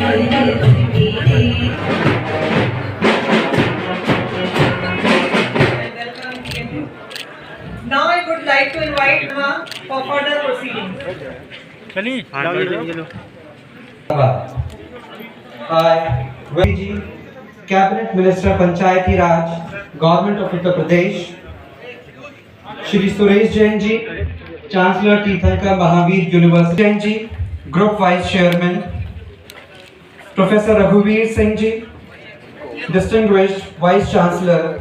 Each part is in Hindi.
Now I would like to invite Emma for further proceedings. I, Ji, Cabinet Minister Panchayati Raj, Government of Uttar Pradesh, Shri Suresh Jain Ji, Chancellor Tirthankar Mahavir University Jain Ji, Group Vice Chairman, Professor Raghuveer Singh Ji, Distinguished Vice Chancellor,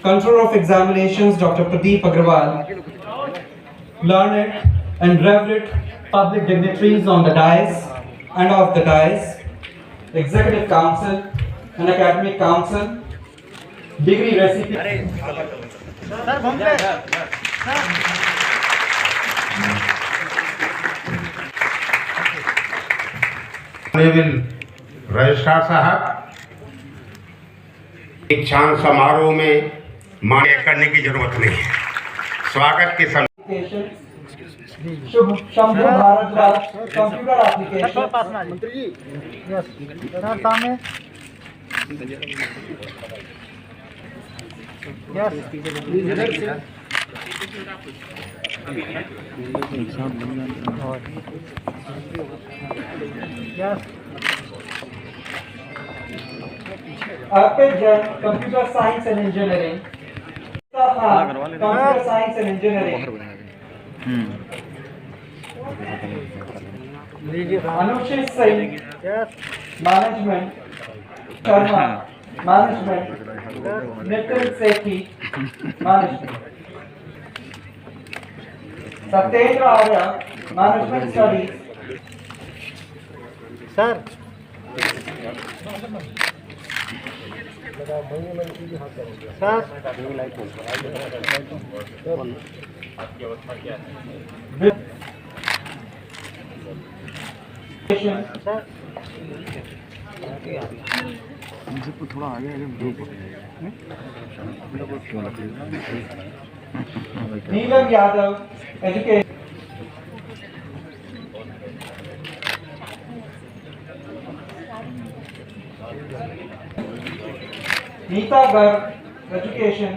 Controller of Examinations Dr. Pradeep Agrawal, learned and reverend public dignitaries on the dais and off the dais, Executive Council and Academic Council, degree recipients. Registrar साहब, दीक्षांत समारोह में मान्य करने की जरूरत नहीं है। स्वागत के समय शुभ शंभु भारद्वाज कंप्यूटर एप्लीकेशन मंत्री जी सर सामने Arpit Jain computer science and engineering, computer science and engineering, Anuchit Singh management, Sharma management, Nitin Sethi management, Satyendra Arya management studies. Sir थोड़ा आगे Neelam Yadav education, Neeta Garg education,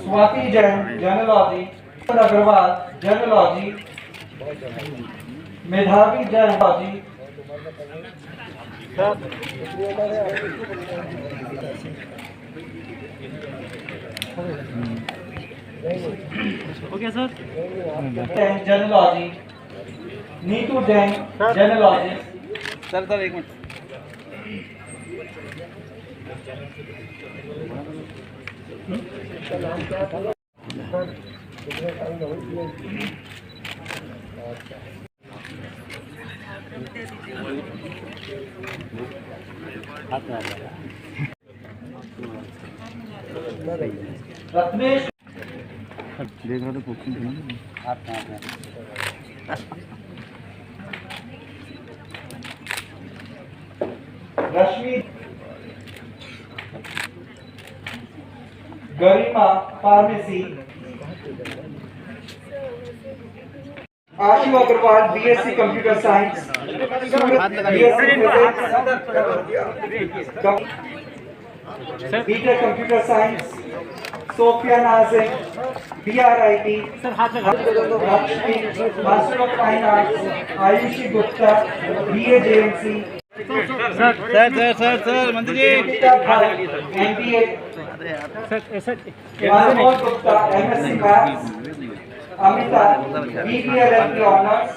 Swati Jain journalism, Agarwal journalism, Medhavi journalism, हो गया sir. Journalism, Neetu Jain journalism. Sir एक मिनट रत्नेश देख रहा था Rashmi, Garima pharmacy, Ashu Agarwal BSc computer science, BTech computer science, Sophia Nazim BRIT, Lakshmi master of fine arts, Ayushi Gupta BA JMC, sir मंत्री जी MBA, Manoj Gupta MSc maths, Amita BBA MP honours,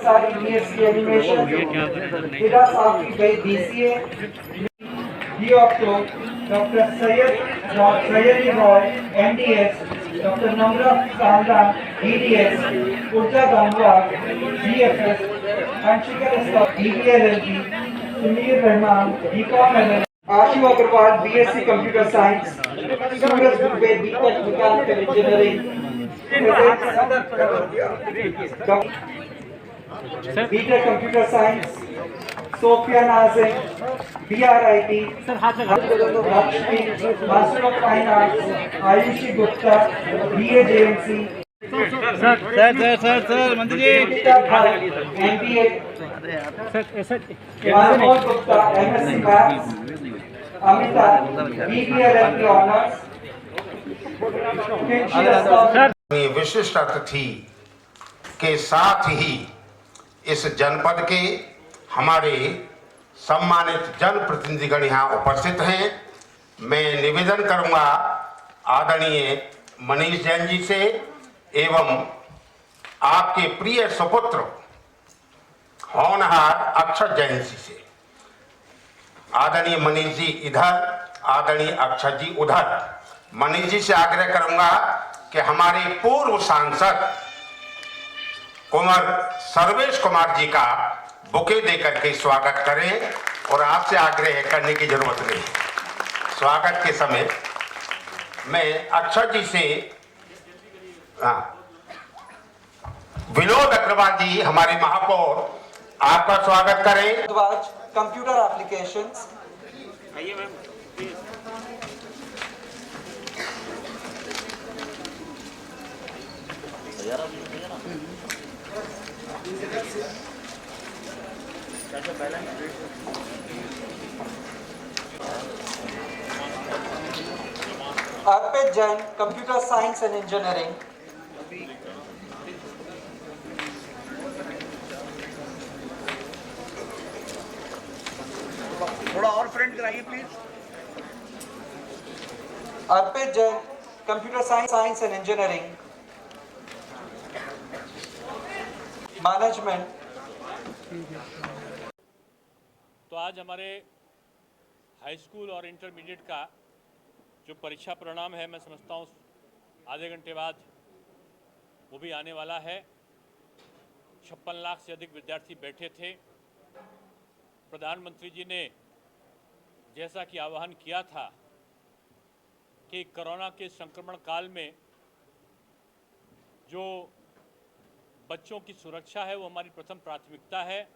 सारी बीएससी एनिमेशन, हिरा साफी भाई BCA, doctor Syed Roy MDS, doctor Namra सांदा DDS, Urja Gangwar BFS, Anshika BBLLB, Sunil Rahman BCom LL, Ashu Agarwal BSc computer science, Suraj Dubey BTech mechanical engineering, BTech computer science, Sophia Nazim BRIT, Lakshmi master of fine arts, Ayushi Gupta BA JMC, sir मंत्री जी MBA, Anmol Gupta, MSc Maths, Amita, BBLMP Honors, विशिष्ट अतिथि के साथ ही इस जनपद के हमारे सम्मानित जनप्रतिनिधिगण यहाँ उपस्थित हैं। मैं निवेदन करूंगा आदरणीय मनीष जैन जी से एवं आपके प्रिय सुपुत्र होनहार अक्षत जैन जी से। आदरणीय मनीष जी इधर, आदरणीय अक्षत जी उधर। मनीष जी से आग्रह करूंगा कि हमारे पूर्व सांसद कुंवर सर्वेश कुमार जी का बुके देकर के स्वागत करें और आपसे आग्रह करने की जरूरत नहीं। स्वागत के समय मैं अक्षत जी से विनोद अग्रवाल जी हमारे महापौर आपका स्वागत करें। Computer applications, Arpit Jain, computer science and engineering, थोड़ा और फ्रंट कराइए please. Arpit Jain, computer science and engineering, management. तो आज हमारे हाई स्कूल और इंटरमीडिएट का जो परीक्षा परिणाम है, मैं समझता हूँ आधे घंटे बाद वो भी आने वाला है। 56 लाख से अधिक विद्यार्थी बैठे थे। प्रधानमंत्री जी ने जैसा कि आह्वान किया था कि कोरोना के संक्रमण काल में जो बच्चों की सुरक्षा है वो हमारी प्रथम प्राथमिकता है।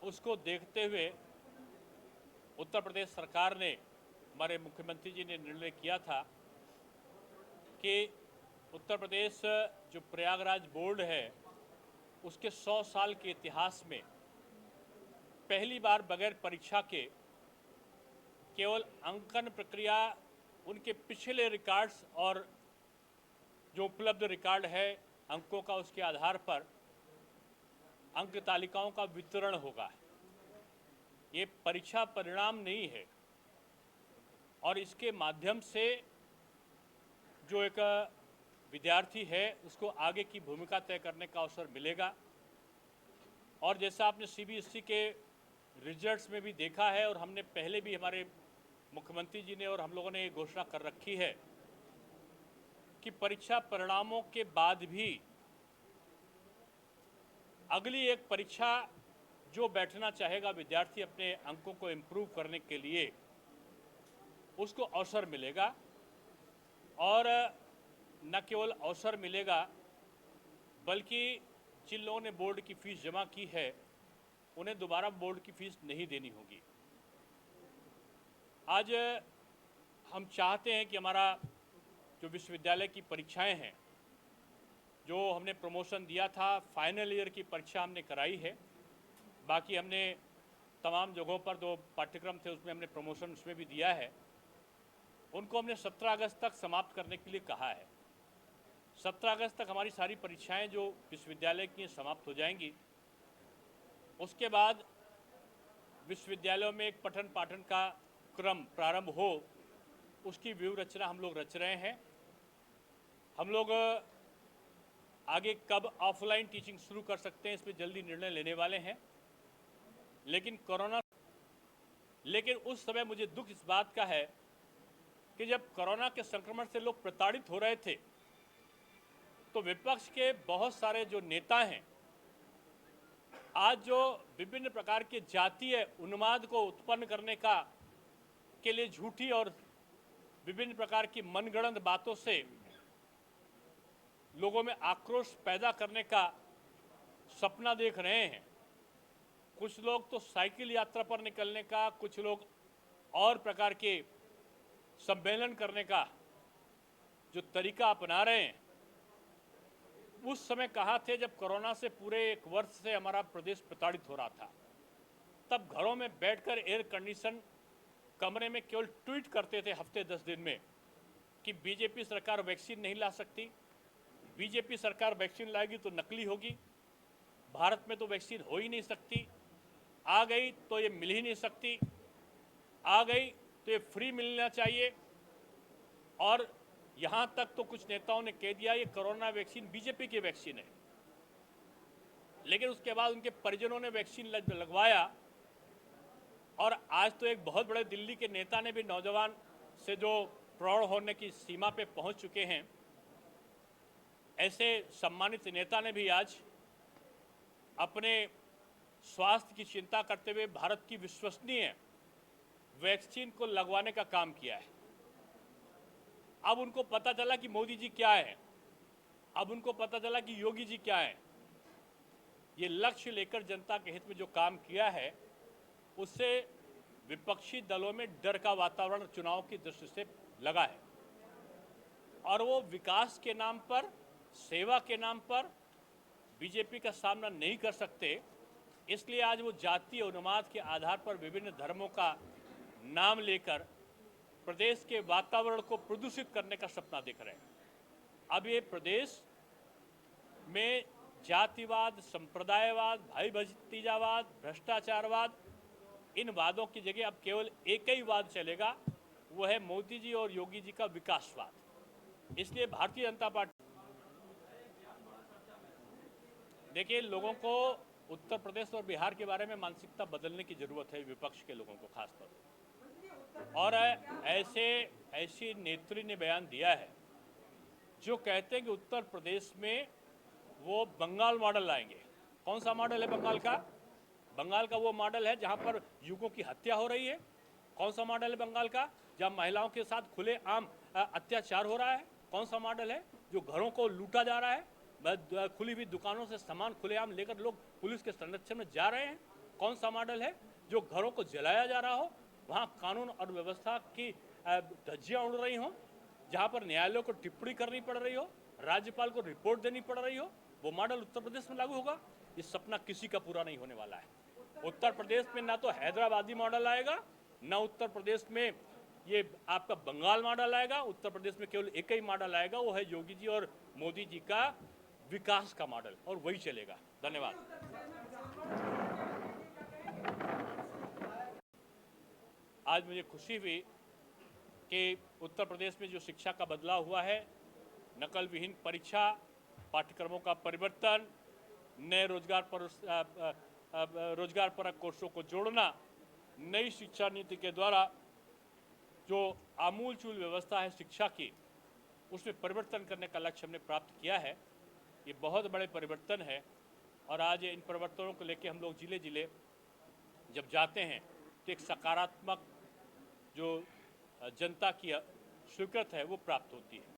उसको देखते हुए उत्तर प्रदेश सरकार ने, हमारे मुख्यमंत्री जी ने निर्णय किया था कि उत्तर प्रदेश जो प्रयागराज बोर्ड है उसके 100 साल के इतिहास में पहली बार बगैर परीक्षा के केवल अंकन प्रक्रिया, उनके पिछले रिकॉर्ड्स और जो उपलब्ध रिकॉर्ड है अंकों का, उसके आधार पर अंक तालिकाओं का वितरण होगा। ये परीक्षा परिणाम नहीं है और इसके माध्यम से जो एक विद्यार्थी है उसको आगे की भूमिका तय करने का अवसर मिलेगा। और जैसा आपने सीबीएसई के रिजल्ट्स में भी देखा है और हमने पहले भी, हमारे मुख्यमंत्री जी ने और हम लोगों ने ये घोषणा कर रखी है कि परीक्षा परिणामों के बाद भी अगली एक परीक्षा जो बैठना चाहेगा विद्यार्थी अपने अंकों को इम्प्रूव करने के लिए, उसको अवसर मिलेगा। और न केवल अवसर मिलेगा बल्कि जिन लोगों ने बोर्ड की फीस जमा की है उन्हें दोबारा बोर्ड की फीस नहीं देनी होगी। आज हम चाहते हैं कि हमारा जो विश्वविद्यालय की परीक्षाएं हैं, जो हमने प्रमोशन दिया था, फाइनल ईयर की परीक्षा हमने कराई है। बाकी हमने तमाम जगहों पर जो पाठ्यक्रम थे उसमें हमने प्रमोशन उसमें भी दिया है। उनको हमने 17 अगस्त तक समाप्त करने के लिए कहा है। 17 अगस्त तक हमारी सारी परीक्षाएं जो विश्वविद्यालय की समाप्त हो जाएंगी। उसके बाद विश्वविद्यालयों में एक पठन पाठन का क्रम प्रारंभ हो, उसकी व्यूह रचना हम लोग रच रहे हैं। हम लोग आगे कब ऑफलाइन टीचिंग शुरू कर सकते हैं इस पर जल्दी निर्णय लेने वाले हैं। लेकिन उस समय मुझे दुख इस बात का है कि जब कोरोना के संक्रमण से लोग प्रताड़ित हो रहे थे तो विपक्ष के बहुत सारे जो नेता हैं आज जो विभिन्न प्रकार के जातीय उन्माद को उत्पन्न करने के लिए झूठी और विभिन्न प्रकार की मनगढ़ंत बातों से लोगों में आक्रोश पैदा करने का सपना देख रहे हैं। कुछ लोग तो साइकिल यात्रा पर निकलने का, कुछ लोग और प्रकार के सम्मेलन करने का जो तरीका अपना रहे हैं, उस समय कहा थे जब कोरोना से पूरे एक वर्ष से हमारा प्रदेश प्रताड़ित हो रहा था, तब घरों में बैठकर एयर कंडीशन कमरे में केवल ट्वीट करते थे हफ्ते 10 दिन में कि बीजेपी सरकार वैक्सीन नहीं ला सकती, बीजेपी सरकार वैक्सीन लाएगी तो नकली होगी, भारत में तो वैक्सीन हो ही नहीं सकती, आ गई तो ये मिल ही नहीं सकती, आ गई तो ये फ्री मिलना चाहिए। और यहाँ तक तो कुछ नेताओं ने कह दिया ये कोरोना वैक्सीन बीजेपी की वैक्सीन है। लेकिन उसके बाद उनके परिजनों ने वैक्सीन लगवाया और आज तो एक बहुत बड़े दिल्ली के नेता ने भी नौजवान से जो प्रौढ़ होने की सीमा पे पहुंच चुके हैं, ऐसे सम्मानित नेता ने भी आज अपने स्वास्थ्य की चिंता करते हुए भारत की विश्वसनीय वैक्सीन को लगवाने का काम किया है। अब उनको पता चला कि मोदी जी क्या है, अब उनको पता चला कि योगी जी क्या है। ये लक्ष्य लेकर जनता के हित में जो काम किया है, उससे विपक्षी दलों में डर का वातावरण चुनाव की दृष्टि से लगा है और वो विकास के नाम पर, सेवा के नाम पर बीजेपी का सामना नहीं कर सकते। इसलिए आज वो जातीय उन्माद के आधार पर विभिन्न धर्मों का नाम लेकर प्रदेश के वातावरण को प्रदूषित करने का सपना देख रहे हैं। अब ये प्रदेश में जातिवाद, संप्रदायवाद, भाई भतीजावाद, भ्रष्टाचारवाद, इन वादों की जगह अब केवल एक ही वाद चलेगा, वो है मोदी जी और योगी जी का विकासवाद। इसलिए भारतीय जनता पार्टी, देखिए, लोगों को उत्तर प्रदेश और बिहार के बारे में मानसिकता बदलने की जरूरत है, विपक्ष के लोगों को खासतौर पर। और ऐसी नेत्री ने बयान दिया है जो कहते हैं कि उत्तर प्रदेश में वो बंगाल मॉडल लाएंगे। कौन सा मॉडल है बंगाल का? बंगाल का वो मॉडल है जहां पर युवकों की हत्या हो रही है। कौन सा मॉडल है बंगाल का? जहां महिलाओं के साथ खुलेआम अत्याचार हो रहा है। कौन सा मॉडल है? जो घरों को लूटा जा रहा है, खुली हुई दुकानों से सामान खुलेआम लेकर लोग पुलिस के संरक्षण में जा रहे हैं। कौन सा मॉडल है? जो घरों को जलाया जा रहा हो, वहां कानून और व्यवस्था की धज्जियां उड़ रही हों, जहां पर न्यायालयों को टिप्पणी करनी पड़ रही हो, राज्यपाल को रिपोर्ट देनी पड़ रही हो, वो मॉडल उत्तर प्रदेश में लागू होगा? ये सपना किसी का पूरा नहीं होने वाला है। उत्तर प्रदेश में ना तो हैदराबादी मॉडल आएगा, ना उत्तर प्रदेश में ये आपका बंगाल मॉडल आएगा। उत्तर प्रदेश में केवल एक ही मॉडल आएगा, वो है योगी जी और मोदी जी का विकास का मॉडल, और वही चलेगा। धन्यवाद। आज मुझे खुशी हुई कि उत्तर प्रदेश में जो शिक्षा का बदलाव हुआ है, नकल विहीन परीक्षा, पाठ्यक्रमों का परिवर्तन, नए रोजगार परक कोर्सों को जोड़ना, नई शिक्षा नीति के द्वारा जो आमूलचूल व्यवस्था है शिक्षा की, उसमें परिवर्तन करने का लक्ष्य हमने प्राप्त किया है। ये बहुत बड़े परिवर्तन है और आज इन परिवर्तनों को लेकर हम लोग जिले जिले जब जाते हैं तो एक सकारात्मक जो जनता की स्वीकृति है वो प्राप्त होती है।